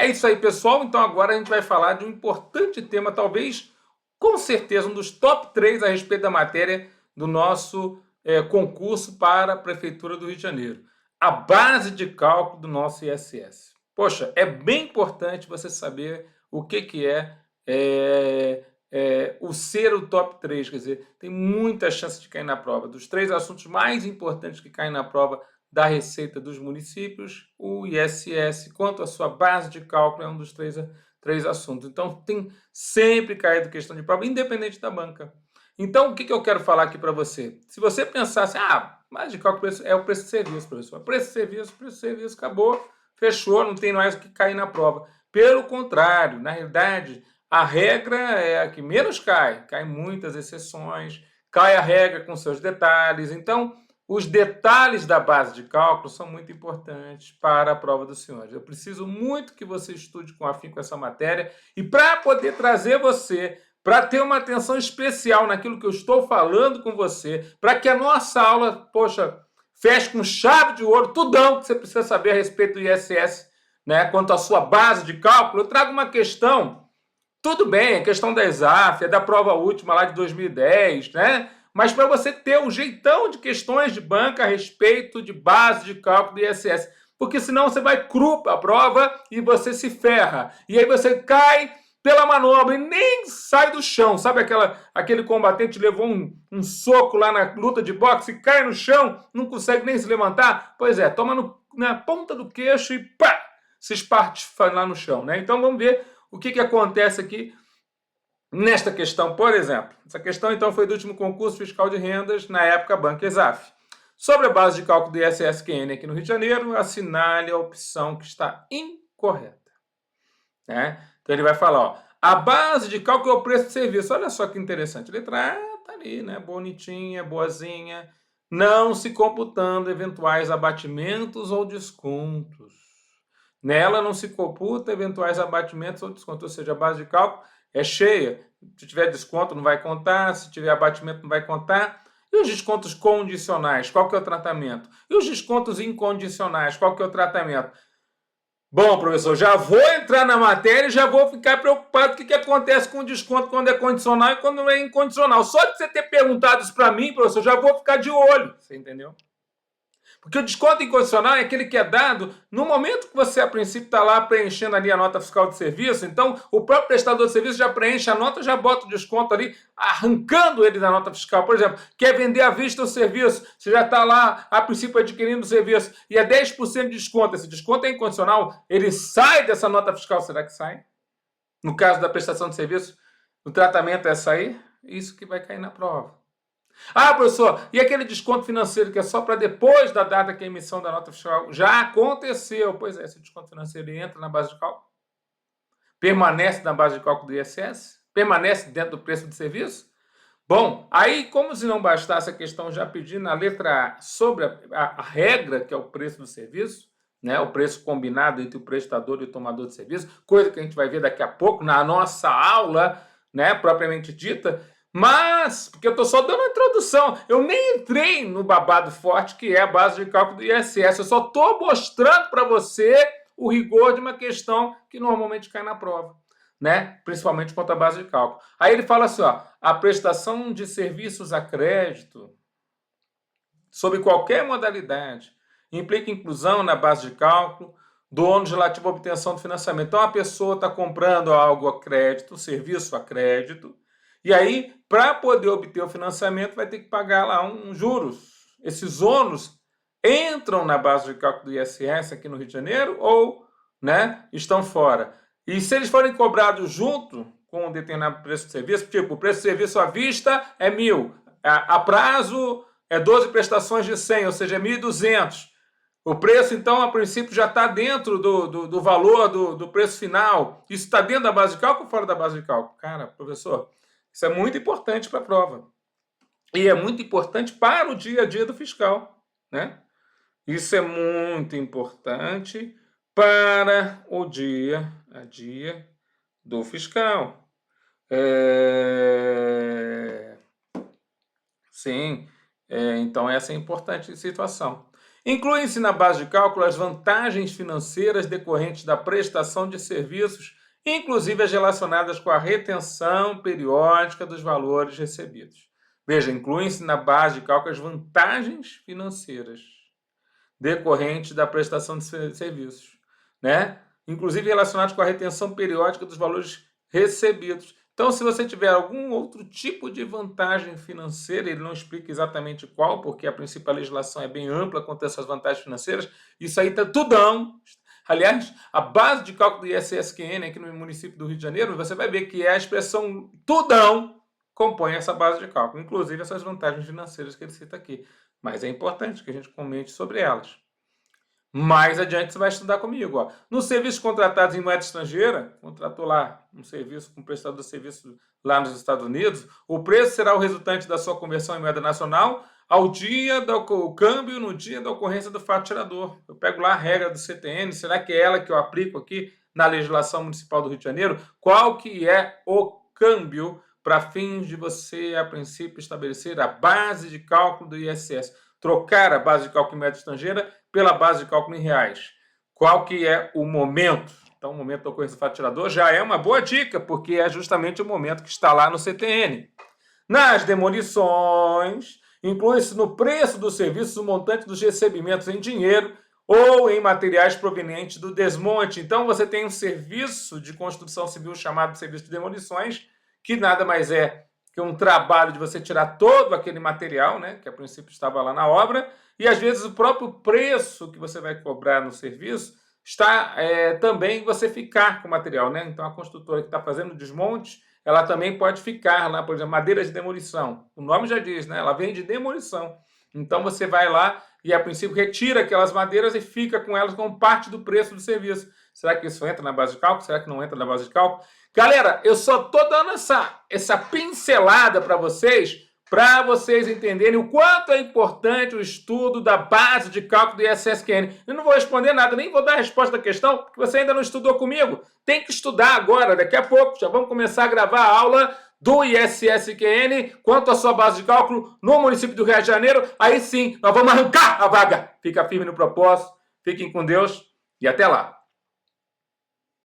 É isso aí, pessoal. Então agora a gente vai falar de um importante tema, talvez, com certeza, um dos top 3 a respeito da matéria do nosso concurso para a Prefeitura do Rio de Janeiro. A base de cálculo do nosso ISS. Poxa, é bem importante você saber o que é o ser o top 3, quer dizer, tem muita chance de cair na prova. Dos 3 assuntos mais importantes que caem na prova da Receita dos Municípios, o ISS, quanto à sua base de cálculo, é um dos três assuntos. Então, tem sempre caído questão de prova, independente da banca. Então, o que eu quero falar aqui para você? Se você pensar assim, base de cálculo é o preço de serviço, professor. Preço de serviço, acabou, fechou, não tem mais o que cair na prova. Pelo contrário, na realidade, a regra é a que menos cai. Cai muitas exceções, cai a regra com seus detalhes. Então, os detalhes da base de cálculo são muito importantes para a prova dos senhores. Eu preciso muito que você estude com afinco essa matéria e para poder trazer você, para ter uma atenção especial naquilo que eu estou falando com você, para que a nossa aula, poxa, feche com chave de ouro, tudão que você precisa saber a respeito do ISS, né? Quanto à sua base de cálculo, eu trago uma questão, tudo bem, a questão da ESAF, é da prova última lá de 2010, né? Mas para você ter um jeitão de questões de banca a respeito de base de cálculo do ISS. Porque senão você vai cru para a prova e você se ferra. E aí você cai pela manobra e nem sai do chão. Sabe aquele combatente que levou um soco lá na luta de boxe e cai no chão, não consegue nem se levantar? Pois é, toma na ponta do queixo e pá, se espartifa lá no chão, né? Então vamos ver o que acontece aqui nesta questão, por exemplo. Essa questão, então, foi do último concurso fiscal de rendas, na época, Banco ESAF. Sobre a base de cálculo do ISS-QN aqui no Rio de Janeiro, assinale a opção que está incorreta. Né? Então, ele vai falar, ó, a base de cálculo é o preço de serviço. Olha só que interessante. A letra A está ali, né? Bonitinha, boazinha. Não se computando eventuais abatimentos ou descontos. Nela não se computa eventuais abatimentos ou descontos, ou seja, a base de cálculo é cheia. Se tiver desconto, não vai contar. Se tiver abatimento, não vai contar. E os descontos condicionais, qual que é o tratamento? E os descontos incondicionais, qual que é o tratamento? Bom, professor, já vou entrar na matéria e já vou ficar preocupado com o que acontece com o desconto quando é condicional e quando é incondicional. Só de você ter perguntado isso para mim, professor, já vou ficar de olho. Você entendeu? Porque o desconto incondicional é aquele que é dado no momento que você, a princípio, está lá preenchendo ali a nota fiscal de serviço. Então, o próprio prestador de serviço já preenche a nota, já bota o desconto ali, arrancando ele da nota fiscal. Por exemplo, quer vender à vista o serviço, você já está lá, a princípio, adquirindo o serviço, e é 10% de desconto. Esse desconto é incondicional, ele sai dessa nota fiscal. Será que sai? No caso da prestação de serviço, o tratamento é sair? Isso que vai cair na prova. Professor, e aquele desconto financeiro que é só para depois da data que a emissão da nota fiscal já aconteceu? Pois é, esse desconto financeiro entra na base de cálculo? Permanece na base de cálculo do ISS? Permanece dentro do preço de serviço? Bom, aí, como se não bastasse a questão já pedindo na letra A sobre a regra, que é o preço do serviço, né, o preço combinado entre o prestador e o tomador de serviço, coisa que a gente vai ver daqui a pouco na nossa aula, né, propriamente dita, mas, porque eu estou só dando uma introdução, eu nem entrei no babado forte que é a base de cálculo do ISS, eu só estou mostrando para você o rigor de uma questão que normalmente cai na prova, né? Principalmente quanto à base de cálculo. Aí ele fala assim, ó, a prestação de serviços a crédito, sob qualquer modalidade, implica inclusão na base de cálculo do ônus relativo à obtenção do financiamento. Então, a pessoa está comprando algo a crédito, serviço a crédito, e aí, para poder obter o financiamento, vai ter que pagar lá uns juros. Esses ônus entram na base de cálculo do ISS aqui no Rio de Janeiro ou, né, estão fora? E se eles forem cobrados junto com um determinado preço de serviço, tipo, o preço de serviço à vista é 1.000, a prazo é 12 prestações de 100, ou seja, é 1.200. O preço, então, a princípio, já está dentro do valor do preço final. Isso está dentro da base de cálculo ou fora da base de cálculo? Cara, professor, isso é muito importante para a prova. E é muito importante para o dia a dia do fiscal, né? Isso é muito importante para o dia a dia do fiscal. Sim, então essa é a importante situação. Incluem-se na base de cálculo as vantagens financeiras decorrentes da prestação de serviços, inclusive as relacionadas com a retenção periódica dos valores recebidos. Veja, incluem-se na base de cálculo as vantagens financeiras decorrentes da prestação de serviços, né? Inclusive relacionados com a retenção periódica dos valores recebidos. Então, se você tiver algum outro tipo de vantagem financeira, ele não explica exatamente qual, porque a princípio a legislação é bem ampla quanto a essas vantagens financeiras, isso aí está tudão. Aliás, a base de cálculo do ISSQN aqui no município do Rio de Janeiro, você vai ver que a expressão tudão compõe essa base de cálculo, inclusive essas vantagens financeiras que ele cita aqui. Mas é importante que a gente comente sobre elas. Mais adiante você vai estudar comigo. Ó. Nos serviços contratados em moeda estrangeira, contratou lá um serviço com um prestador de serviço lá nos Estados Unidos, o preço será o resultante da sua conversão em moeda nacional ao dia do câmbio, no dia da ocorrência do fato tirador. Eu pego lá a regra do CTN, será que é ela que eu aplico aqui na legislação municipal do Rio de Janeiro? Qual que é o câmbio para fins de você, a princípio, estabelecer a base de cálculo do ISS? Trocar a base de cálculo em moeda estrangeira pela base de cálculo em reais. Qual que é o momento? Então, o momento da ocorrência do fato tirador já é uma boa dica, porque é justamente o momento que está lá no CTN. Nas demolições, inclui-se no preço do serviço o montante dos recebimentos em dinheiro ou em materiais provenientes do desmonte. Então, você tem um serviço de construção civil chamado serviço de demolições, que nada mais é que um trabalho de você tirar todo aquele material, né, que a princípio estava lá na obra, e às vezes o próprio preço que você vai cobrar no serviço está também em você ficar com o material, né? Então a construtora que está fazendo o desmonte, ela também pode ficar lá, por exemplo, madeiras de demolição. O nome já diz, né? Ela vem de demolição. Então você vai lá e a princípio retira aquelas madeiras e fica com elas como parte do preço do serviço. Será que isso entra na base de cálculo? Será que não entra na base de cálculo? Galera, eu só estou dando essa pincelada para vocês entenderem o quanto é importante o estudo da base de cálculo do ISSQN. Eu não vou responder nada, nem vou dar a resposta da questão, porque você ainda não estudou comigo. Tem que estudar agora, daqui a pouco. Já vamos começar a gravar a aula do ISSQN quanto à sua base de cálculo no município do Rio de Janeiro. Aí sim, nós vamos arrancar a vaga. Fica firme no propósito, fiquem com Deus e até lá.